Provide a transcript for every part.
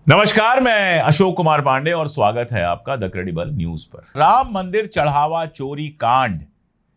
नमस्कार, मैं अशोक कुमार पांडे और स्वागत है आपका द क्रेडिबल न्यूज पर। राम मंदिर चढ़ावा चोरी कांड,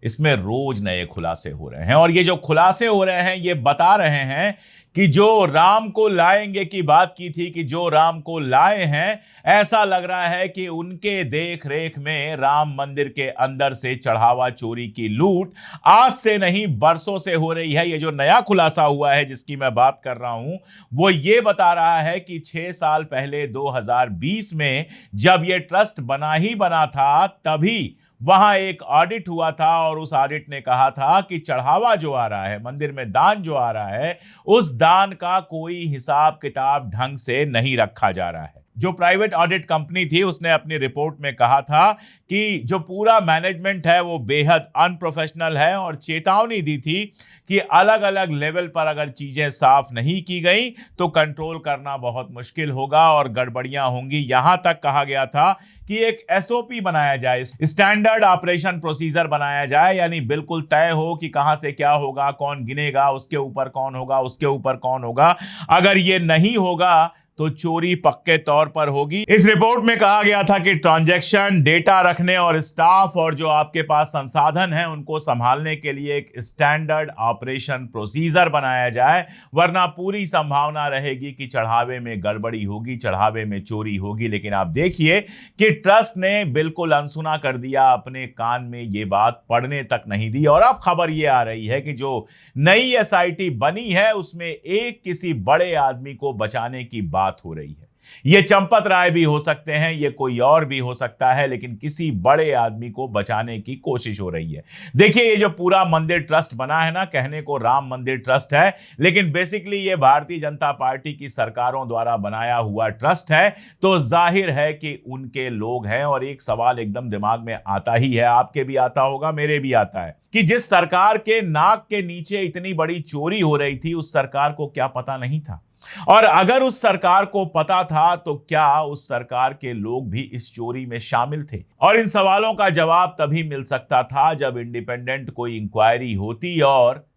इसमें रोज नए खुलासे हो रहे हैं और ये जो खुलासे हो रहे हैं ये बता रहे हैं कि जो राम को लाएंगे की बात की थी, कि जो राम को लाए हैं, ऐसा लग रहा है कि उनके देख रेख में राम मंदिर के अंदर से चढ़ावा चोरी की लूट आज से नहीं बरसों से हो रही है। ये जो नया खुलासा हुआ है जिसकी मैं बात कर रहा हूं, वो ये बता रहा है कि 6 साल पहले 2020 में जब ये ट्रस्ट बना ही बना था, तभी वहां एक ऑडिट हुआ था और उस ऑडिट ने कहा था कि चढ़ावा जो आ रहा है, मंदिर में दान जो आ रहा है, उस दान का कोई हिसाब किताब ढंग से नहीं रखा जा रहा है। जो प्राइवेट ऑडिट कंपनी थी उसने अपनी रिपोर्ट में कहा था कि जो पूरा मैनेजमेंट है वो बेहद अनप्रोफेशनल है और चेतावनी दी थी कि अलग अलग लेवल पर अगर चीजें साफ नहीं की गई तो कंट्रोल करना बहुत मुश्किल होगा और गड़बड़ियां होंगी। यहां तक कहा गया था कि एक एसओपी बनाया जाए, स्टैंडर्ड ऑपरेशन प्रोसीजर बनाया जाए, यानी बिल्कुल तय हो कि कहां से क्या होगा, कौन गिनेगा, उसके ऊपर कौन होगा, उसके ऊपर कौन होगा। अगर ये नहीं होगा तो चोरी पक्के तौर पर होगी। इस रिपोर्ट में कहा गया था कि ट्रांजैक्शन डेटा रखने और स्टाफ और जो आपके पास संसाधन हैं उनको संभालने के लिए एक स्टैंडर्ड ऑपरेशन प्रोसीजर बनाया जाए, वरना पूरी संभावना रहेगी कि चढ़ावे में गड़बड़ी होगी, चढ़ावे में चोरी होगी। लेकिन आप देखिए कि ट्रस्ट ने बिल्कुल अनसुना कर दिया, अपने कान में ये बात पड़ने तक नहीं दी। और अब खबर ये आ रही है कि जो नई एसआईटी बनी है उसमें एक किसी बड़े आदमी को बचाने की बात हो रही है। ये चंपत राय भी हो सकते हैं, ये कोई और भी हो सकता है, लेकिन किसी बड़े आदमी को बचाने की कोशिश हो रही है। देखिए, ये जो पूरा मंदिर ट्रस्ट बना है ना, कहने को राम मंदिर ट्रस्ट है, लेकिन बेसिकली ये भारतीय जनता पार्टी की सरकारों द्वारा बनाया हुआ ट्रस्ट है। तो जाहिर है कि उनके लोग हैं। और एक सवाल एकदम दिमाग में आता ही है, आपके भी आता होगा, मेरे भी आता है, कि जिस सरकार के नाक के नीचे इतनी बड़ी चोरी हो रही थी, उस सरकार को क्या पता नहीं था? और अगर उस सरकार को पता था तो क्या उस सरकार के लोग भी इस चोरी में शामिल थे? और इन सवालों का जवाब तभी मिल सकता था जब इंडिपेंडेंट कोई इंक्वायरी होती और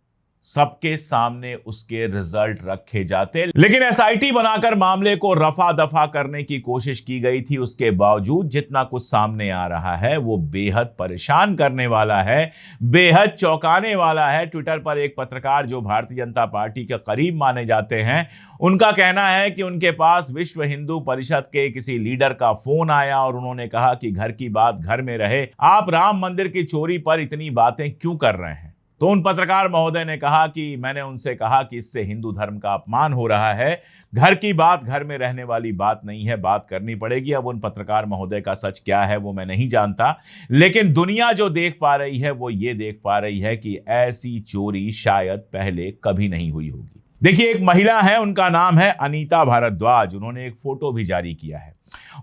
सबके सामने उसके रिजल्ट रखे जाते। लेकिन एसआईटी बनाकर मामले को रफा दफा करने की कोशिश की गई थी। उसके बावजूद जितना कुछ सामने आ रहा है वो बेहद परेशान करने वाला है, बेहद चौंकाने वाला है। ट्विटर पर एक पत्रकार जो भारतीय जनता पार्टी के करीब माने जाते हैं, उनका कहना है कि उनके पास विश्व हिंदू परिषद के किसी लीडर का फोन आया और उन्होंने कहा कि घर की बात घर में रहे, आप राम मंदिर की चोरी पर इतनी बातें क्यों कर रहे हैं? तो उन पत्रकार महोदय ने कहा कि मैंने उनसे कहा कि इससे हिंदू धर्म का अपमान हो रहा है, घर की बात घर में रहने वाली बात नहीं है, बात करनी पड़ेगी। अब उन पत्रकार महोदय का सच क्या है वो मैं नहीं जानता, लेकिन दुनिया जो देख पा रही है वो ये देख पा रही है कि ऐसी चोरी शायद पहले कभी नहीं हुई होगी। देखिए, एक महिला है, उनका नाम है अनीता भारद्वाज। उन्होंने एक फोटो भी जारी किया है।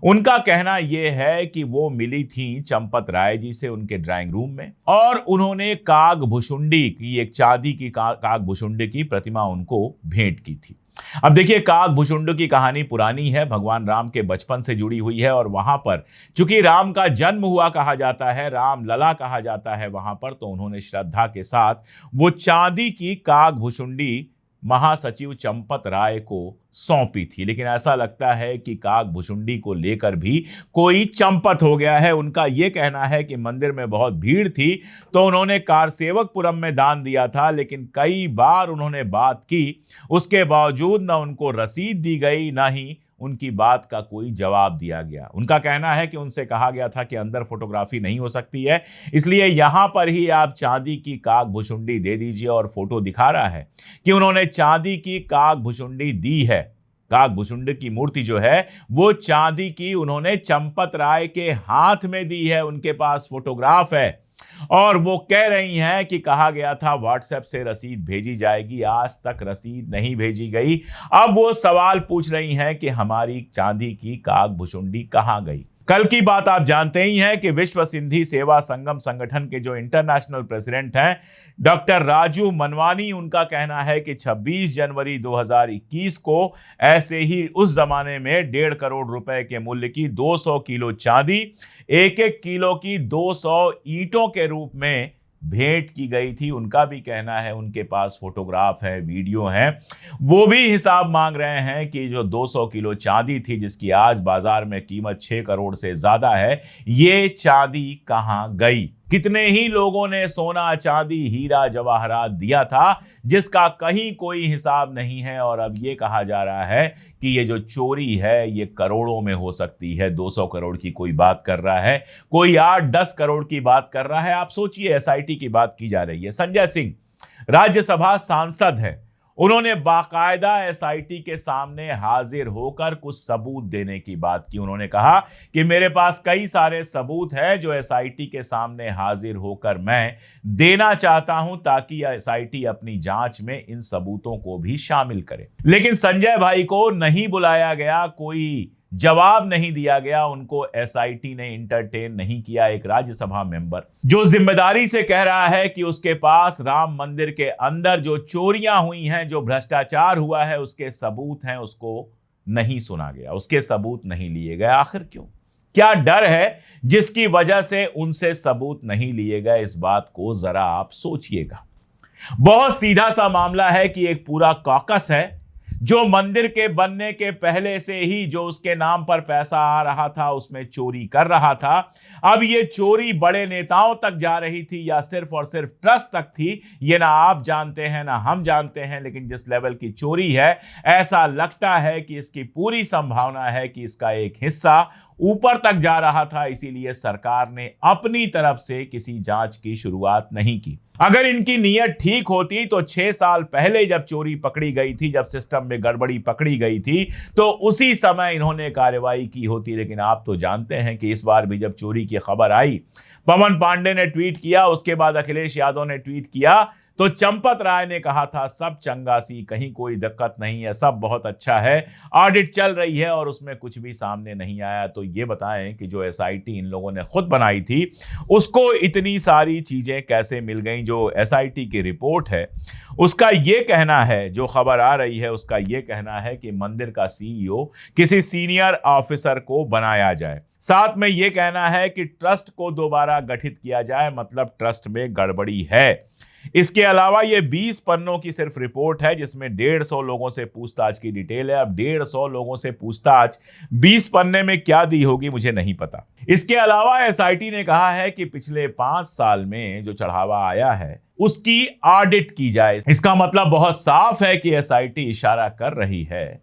उनका कहना यह है कि वो मिली थी चंपत राय जी से उनके ड्राइंग रूम में और उन्होंने काग भुशुंडी की, एक चांदी की काग भुशुंडी की प्रतिमा उनको भेंट की थी। अब देखिए, काग भुशुंडी की कहानी पुरानी है, भगवान राम के बचपन से जुड़ी हुई है और वहां पर चूंकि राम का जन्म हुआ कहा जाता है, राम लला कहा जाता है वहां पर, तो उन्होंने श्रद्धा के साथ वो चांदी की काग भुशुंडी महासचिव चंपत राय को सौंपी थी। लेकिन ऐसा लगता है कि काग भुशुंडी को लेकर भी कोई चंपत हो गया है। उनका यह कहना है कि मंदिर में बहुत भीड़ थी तो उन्होंने कारसेवकपुरम में दान दिया था, लेकिन कई बार उन्होंने बात की, उसके बावजूद न उनको रसीद दी गई, ना ही उनकी बात का कोई जवाब दिया गया। उनका कहना है कि उनसे कहा गया था कि अंदर फोटोग्राफी नहीं हो सकती है, इसलिए यहां पर ही आप चांदी की काग भुशुंडी दे दीजिए। और फोटो दिखा रहा है कि उन्होंने चांदी की काग भुशुंडी दी है। काग भुशुंडी की मूर्ति जो है वो चांदी की उन्होंने चंपत राय के हाथ में दी है, उनके पास फोटोग्राफ है। और वो कह रही हैं कि कहा गया था व्हाट्सएप से रसीद भेजी जाएगी, आज तक रसीद नहीं भेजी गई। अब वो सवाल पूछ रही हैं कि हमारी चांदी की काग भुशुंडी कहां गई? कल की बात आप जानते ही हैं कि विश्व सिंधी सेवा संगम संगठन के जो इंटरनेशनल प्रेसिडेंट हैं डॉक्टर राजू मनवानी, उनका कहना है कि 26 जनवरी 2021 को ऐसे ही उस जमाने में 1.5 करोड़ रुपए के मूल्य की 200 किलो चांदी, 1-1 किलो की 200 ईंटों के रूप में भेंट की गई थी, उनका भी कहना है, उनके पास फोटोग्राफ है, वीडियो है, वो भी हिसाब मांग रहे हैं कि जो 200 किलो चांदी थी जिसकी आज बाजार में कीमत 6 करोड़ से ज्यादा है, ये चांदी कहां गई। कितने ही लोगों ने सोना, चांदी, हीरा, जवाहरात दिया था जिसका कहीं कोई हिसाब नहीं है, और अब ये कहा जा रहा है कि ये जो चोरी है ये करोड़ों में हो सकती है। 200 करोड़ की कोई बात कर रहा है, कोई 8-10 करोड़ की बात कर रहा है। आप सोचिए, एसआईटी की बात की जा रही है। संजय सिंह राज्यसभा सांसद है, उन्होंने बाकायदा एसआईटी के सामने हाजिर होकर कुछ सबूत देने की बात की। उन्होंने कहा कि मेरे पास कई सारे सबूत हैं जो एसआईटी के सामने हाजिर होकर मैं देना चाहता हूं, ताकि एसआईटी अपनी जांच में इन सबूतों को भी शामिल करे। लेकिन संजय भाई को नहीं बुलाया गया, कोई जवाब नहीं दिया गया, उनको एसआईटी ने इंटरटेन नहीं किया। एक राज्यसभा मेंबर जो जिम्मेदारी से कह रहा है कि उसके पास राम मंदिर के अंदर जो चोरियां हुई हैं, जो भ्रष्टाचार हुआ है, उसके सबूत हैं, उसको नहीं सुना गया, उसके सबूत नहीं लिए गए। आखिर क्यों? क्या डर है जिसकी वजह से उनसे सबूत नहीं लिए गए? इस बात को जरा आप सोचिएगा। बहुत सीधा सा मामला है कि एक पूरा कॉकस है जो मंदिर के बनने के पहले से ही जो उसके नाम पर पैसा आ रहा था उसमें चोरी कर रहा था। अब ये चोरी बड़े नेताओं तक जा रही थी या सिर्फ और सिर्फ ट्रस्ट तक थी, ये ना आप जानते हैं ना हम जानते हैं, लेकिन जिस लेवल की चोरी है, ऐसा लगता है कि इसकी पूरी संभावना है कि इसका एक हिस्सा ऊपर तक जा रहा था। इसीलिए सरकार ने अपनी तरफ से किसी जांच की शुरुआत नहीं की। अगर इनकी नीयत ठीक होती तो 6 साल पहले जब चोरी पकड़ी गई थी, जब सिस्टम में गड़बड़ी पकड़ी गई थी, तो उसी समय इन्होंने कार्रवाई की होती। लेकिन आप तो जानते हैं कि इस बार भी जब चोरी की खबर आई, पवन पांडे ने ट्वीट किया, उसके बाद अखिलेश यादव ने ट्वीट किया, तो चंपत राय ने कहा था सब चंगासी, कहीं कोई दिक्कत नहीं है, सब बहुत अच्छा है, ऑडिट चल रही है, और उसमें कुछ भी सामने नहीं आया। तो ये बताएं कि जो एसआईटी इन लोगों ने खुद बनाई थी उसको इतनी सारी चीजें कैसे मिल गई? जो एसआईटी की रिपोर्ट है उसका ये कहना है, जो खबर आ रही है उसका ये कहना है कि मंदिर का सीईओ किसी सीनियर ऑफिसर को बनाया जाए। साथ में ये कहना है कि ट्रस्ट को दोबारा गठित किया जाए, मतलब ट्रस्ट में गड़बड़ी है। इसके अलावा ये 20 पन्नों की सिर्फ रिपोर्ट है जिसमें 150 लोगों से पूछताछ की डिटेल है। अब 150 लोगों से पूछताछ 20 पन्ने में क्या दी होगी मुझे नहीं पता। इसके अलावा एसआईटी ने कहा है कि पिछले 5 साल में जो चढ़ावा आया है उसकी ऑडिट की जाए। इसका मतलब बहुत साफ है कि एसआईटी इशारा कर रही है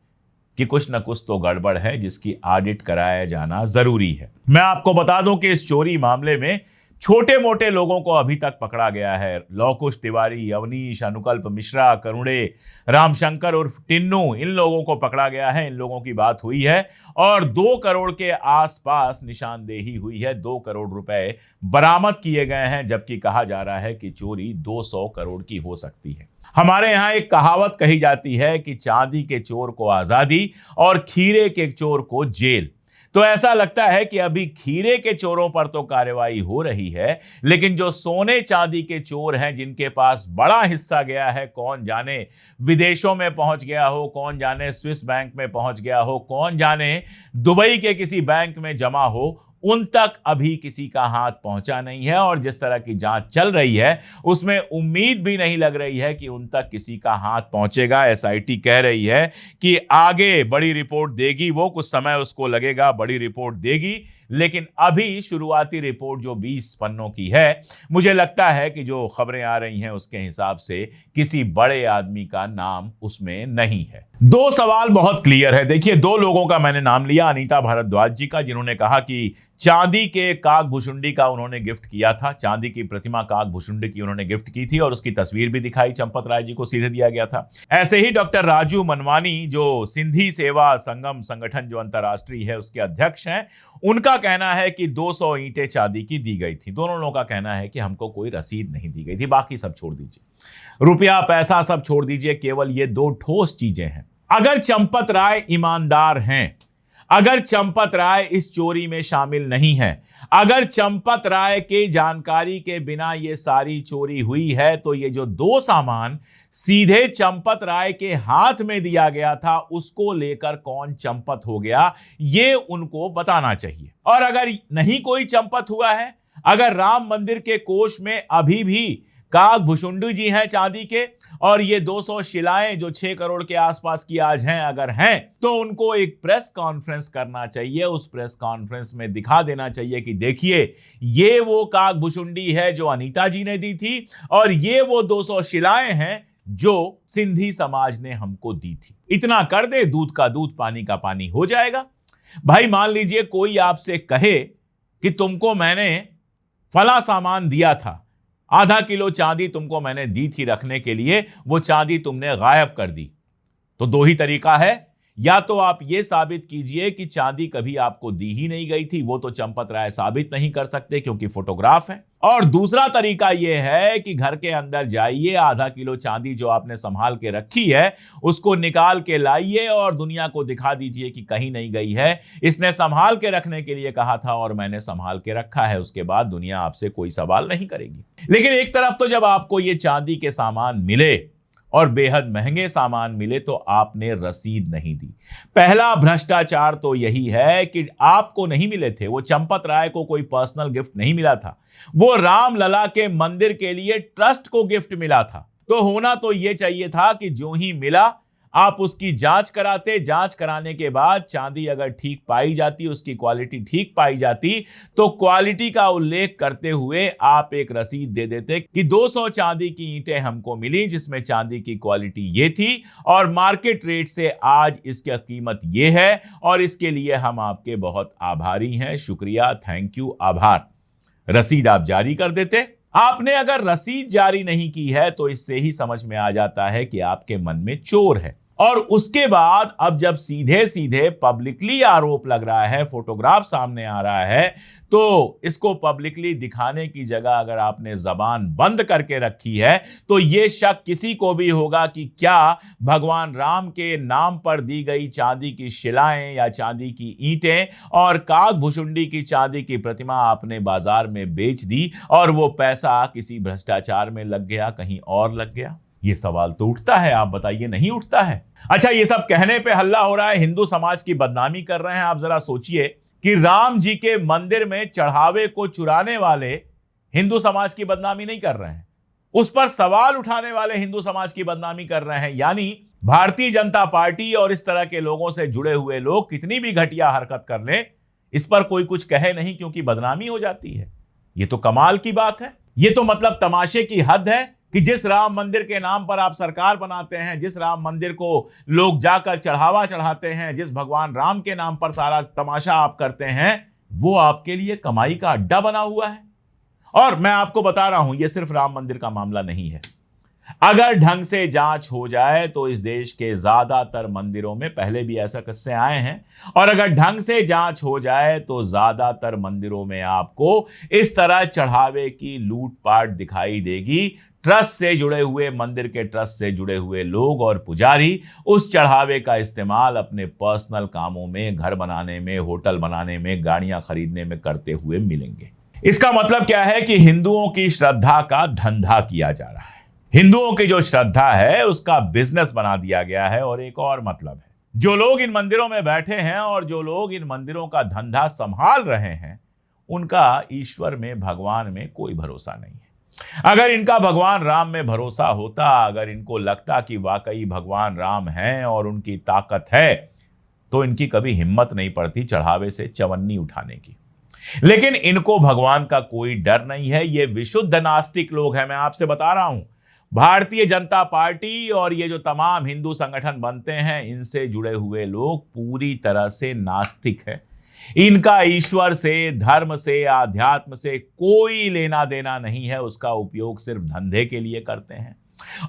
कि कुछ न कुछ तो गड़बड़ है जिसकी ऑडिट कराया जाना जरूरी है। मैं आपको बता दूं कि इस चोरी मामले में छोटे मोटे लोगों को अभी तक पकड़ा गया है। लौकुश तिवारी, अवनीश, अनुकल्प मिश्रा, करुणे, रामशंकर उर्फ टिन्नू, इन लोगों को पकड़ा गया है। इन लोगों की बात हुई है और 2 करोड़ के आसपास निशानदेही हुई है। 2 करोड़ रुपए बरामद किए गए हैं, जबकि कहा जा रहा है कि चोरी 200 करोड़ की हो सकती है। हमारे यहाँ एक कहावत कही जाती है कि चांदी के चोर को आजादी और खीरे के चोर को जेल। तो ऐसा लगता है कि अभी खीरे के चोरों पर तो कार्रवाई हो रही है, लेकिन जो सोने चांदी के चोर हैं जिनके पास बड़ा हिस्सा गया है, कौन जाने विदेशों में पहुंच गया हो, कौन जाने स्विस बैंक में पहुंच गया हो, कौन जाने दुबई के किसी बैंक में जमा हो, उन तक अभी किसी का हाथ पहुंचा नहीं है। और जिस तरह की जांच चल रही है उसमें उम्मीद भी नहीं लग रही है कि उन तक किसी का हाथ पहुंचेगा। एसआईटी कह रही है कि आगे बड़ी रिपोर्ट देगी, वो कुछ समय उसको लगेगा, बड़ी रिपोर्ट देगी, लेकिन अभी शुरुआती रिपोर्ट जो 20 पन्नों की है, मुझे लगता है कि जो खबरें आ रही हैं उसके हिसाब से किसी बड़े आदमी का नाम उसमें नहीं है। 2 सवाल बहुत क्लियर है। देखिए, 2 लोगों का मैंने नाम लिया, अनीता भारद्वाज जी का, जिन्होंने कहा कि चांदी के काक भुशुंडी का उन्होंने गिफ्ट किया था, चांदी की प्रतिमा काक भुशुंडी की उन्होंने गिफ्ट की थी और उसकी तस्वीर भी दिखाई, चंपत राय जी को सीधे दिया गया था। ऐसे ही डॉक्टर राजू मनवानी, जो सिंधी सेवा संगम संगठन जो अंतर्राष्ट्रीय है उसके अध्यक्ष हैं, उनका कहना है कि 200 ईंटें चांदी की दी गई थी। दोनों लोगों का कहना है कि हमको कोई रसीद नहीं दी गई थी, बाकी सब छोड़ दीजिए, रुपया पैसा सब छोड़ दीजिए, केवल ये 2 ठोस चीजें हैं। अगर चंपत राय ईमानदार हैं, अगर चंपत राय इस चोरी में शामिल नहीं है, अगर चंपत राय के जानकारी के बिना ये सारी चोरी हुई है, तो ये जो 2 सामान सीधे चंपत राय के हाथ में दिया गया था उसको लेकर कौन चंपत हो गया, ये उनको बताना चाहिए। और अगर नहीं कोई चंपत हुआ है, अगर राम मंदिर के कोष में अभी भी काग भुषुंडी जी हैं चांदी के, और ये 200 शिलाएं जो 6 करोड़ के आसपास की आज हैं अगर हैं, तो उनको एक प्रेस कॉन्फ्रेंस करना चाहिए। उस प्रेस कॉन्फ्रेंस में दिखा देना चाहिए कि देखिए ये वो काग भुषुंडी है जो अनीता जी ने दी थी, और ये वो 200 शिलाएं हैं जो सिंधी समाज ने हमको दी थी। इतना कर दे, दूध का दूध पानी का पानी हो जाएगा। भाई मान लीजिए कोई आपसे कहे कि तुमको मैंने फला सामान दिया था, आधा किलो चांदी तुमको मैंने दी थी रखने के लिए, वो चांदी तुमने गायब कर दी, तो दो ही तरीका है। या तो आप ये साबित कीजिए कि चांदी कभी आपको दी ही नहीं गई थी, वो तो चंपत राय साबित नहीं कर सकते क्योंकि फोटोग्राफ है। और दूसरा तरीका यह है कि घर के अंदर जाइए, आधा किलो चांदी जो आपने संभाल के रखी है उसको निकाल के लाइए और दुनिया को दिखा दीजिए कि कहीं नहीं गई है, इसने संभाल के रखने के लिए कहा था और मैंने संभाल के रखा है। उसके बाद दुनिया आपसे कोई सवाल नहीं करेगी। लेकिन एक तरफ तो जब आपको ये चांदी के सामान मिले और बेहद महंगे सामान मिले तो आपने रसीद नहीं दी। पहला भ्रष्टाचार तो यही है कि आपको नहीं मिले थे, वो चंपत राय को कोई पर्सनल गिफ्ट नहीं मिला था, वो रामलला के मंदिर के लिए ट्रस्ट को गिफ्ट मिला था। तो होना तो ये चाहिए था कि जो ही मिला आप उसकी जांच कराते, जांच कराने के बाद चांदी अगर ठीक पाई जाती, उसकी क्वालिटी ठीक पाई जाती, तो क्वालिटी का उल्लेख करते हुए आप एक रसीद दे देते कि 200 चांदी की ईंटें हमको मिली जिसमें चांदी की क्वालिटी ये थी और मार्केट रेट से आज इसकी कीमत ये है और इसके लिए हम आपके बहुत आभारी हैं, शुक्रिया, थैंक यू, आभार। रसीद आप जारी कर देते। आपने अगर रसीद जारी नहीं की है तो इससे ही समझ में आ जाता है कि आपके मन में चोर है। और उसके बाद अब जब सीधे सीधे पब्लिकली आरोप लग रहा है, फोटोग्राफ सामने आ रहा है, तो इसको पब्लिकली दिखाने की जगह अगर आपने जबान बंद करके रखी है तो यह शक किसी को भी होगा कि क्या भगवान राम के नाम पर दी गई चांदी की शिलाएं या चांदी की ईंटें और काग भुषुंडी की चांदी की प्रतिमा आपने बाजार में बेच दी और वो पैसा किसी भ्रष्टाचार में लग गया, कहीं और लग गया। ये सवाल तो उठता है, आप बताइए नहीं उठता है? अच्छा, ये सब कहने पे हल्ला हो रहा है, हिंदू समाज की बदनामी कर रहे हैं। आप जरा सोचिए कि राम जी के मंदिर में चढ़ावे को चुराने वाले हिंदू समाज की बदनामी नहीं कर रहे हैं, उस पर सवाल उठाने वाले हिंदू समाज की बदनामी कर रहे हैं। यानी भारतीय जनता पार्टी और इस तरह के लोगों से जुड़े हुए लोग कितनी भी घटिया हरकत कर लें, इस पर कोई कुछ कहे नहीं क्योंकि बदनामी हो जाती है। ये तो कमाल की बात है। ये तो मतलब तमाशे की हद है कि जिस राम मंदिर के नाम पर आप सरकार बनाते हैं, जिस राम मंदिर को लोग जाकर चढ़ावा चढ़ाते हैं, जिस भगवान राम के नाम पर सारा तमाशा आप करते हैं, वो आपके लिए कमाई का अड्डा बना हुआ है। और मैं आपको बता रहा हूं, यह सिर्फ राम मंदिर का मामला नहीं है। अगर ढंग से जांच हो जाए तो इस देश के ज्यादातर मंदिरों में, पहले भी ऐसा किस्से आए हैं, और अगर ढंग से जांच हो जाए तो ज्यादातर मंदिरों में आपको इस तरह चढ़ावे की लूटपाट दिखाई देगी। ट्रस्ट से जुड़े हुए, मंदिर के ट्रस्ट से जुड़े हुए लोग और पुजारी उस चढ़ावे का इस्तेमाल अपने पर्सनल कामों में, घर बनाने में, होटल बनाने में, गाड़ियां खरीदने में करते हुए मिलेंगे। इसका मतलब क्या है कि हिंदुओं की श्रद्धा का धंधा किया जा रहा है। हिंदुओं की जो श्रद्धा है उसका बिजनेस बना दिया गया है। और एक और मतलब है, जो लोग इन मंदिरों में बैठे हैं और जो लोग इन मंदिरों का धंधा संभाल रहे हैं, उनका ईश्वर में, भगवान में कोई भरोसा नहीं है। अगर इनका भगवान राम में भरोसा होता, अगर इनको लगता कि वाकई भगवान राम हैं और उनकी ताकत है, तो इनकी कभी हिम्मत नहीं पड़ती चढ़ावे से चवन्नी उठाने की। लेकिन इनको भगवान का कोई डर नहीं है। ये विशुद्ध नास्तिक लोग हैं। मैं आपसे बता रहा हूं, भारतीय जनता पार्टी और ये जो तमाम हिंदू संगठन बनते हैं, इनसे जुड़े हुए लोग पूरी तरह से नास्तिक हैं। इनका ईश्वर से, धर्म से, आध्यात्म से कोई लेना देना नहीं है। उसका उपयोग सिर्फ धंधे के लिए करते हैं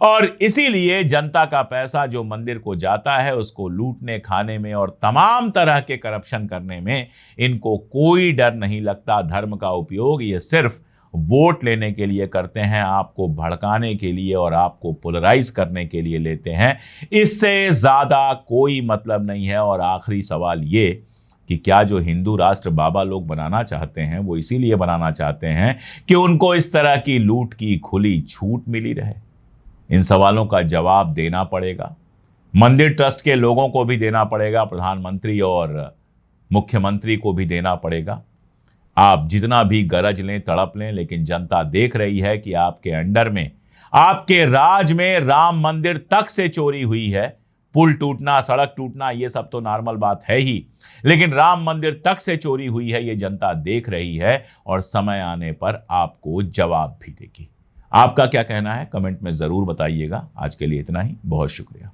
और इसीलिए जनता का पैसा जो मंदिर को जाता है उसको लूटने, खाने में और तमाम तरह के करप्शन करने में इनको कोई डर नहीं लगता। धर्म का उपयोग ये सिर्फ वोट लेने के लिए करते हैं, आपको भड़काने के लिए और आपको पोलराइज करने के लिए लेते हैं। इससे ज्यादा कोई मतलब नहीं है। और आखिरी सवाल ये कि क्या जो हिंदू राष्ट्र बाबा लोग बनाना चाहते हैं, वो इसीलिए बनाना चाहते हैं कि उनको इस तरह की लूट की खुली छूट मिली रहे? इन सवालों का जवाब देना पड़ेगा, मंदिर ट्रस्ट के लोगों को भी देना पड़ेगा, प्रधानमंत्री और मुख्यमंत्री को भी देना पड़ेगा। आप जितना भी गरज लें, तड़प लें, लेकिन जनता देख रही है कि आपके अंडर में, आपके राज में राम मंदिर तक से चोरी हुई है। पुल टूटना, सड़क टूटना, ये सब तो नॉर्मल बात है ही, लेकिन राम मंदिर तक से चोरी हुई है, ये जनता देख रही है और समय आने पर आपको जवाब भी देगी। आपका क्या कहना है कमेंट में जरूर बताइएगा। आज के लिए इतना ही, बहुत शुक्रिया।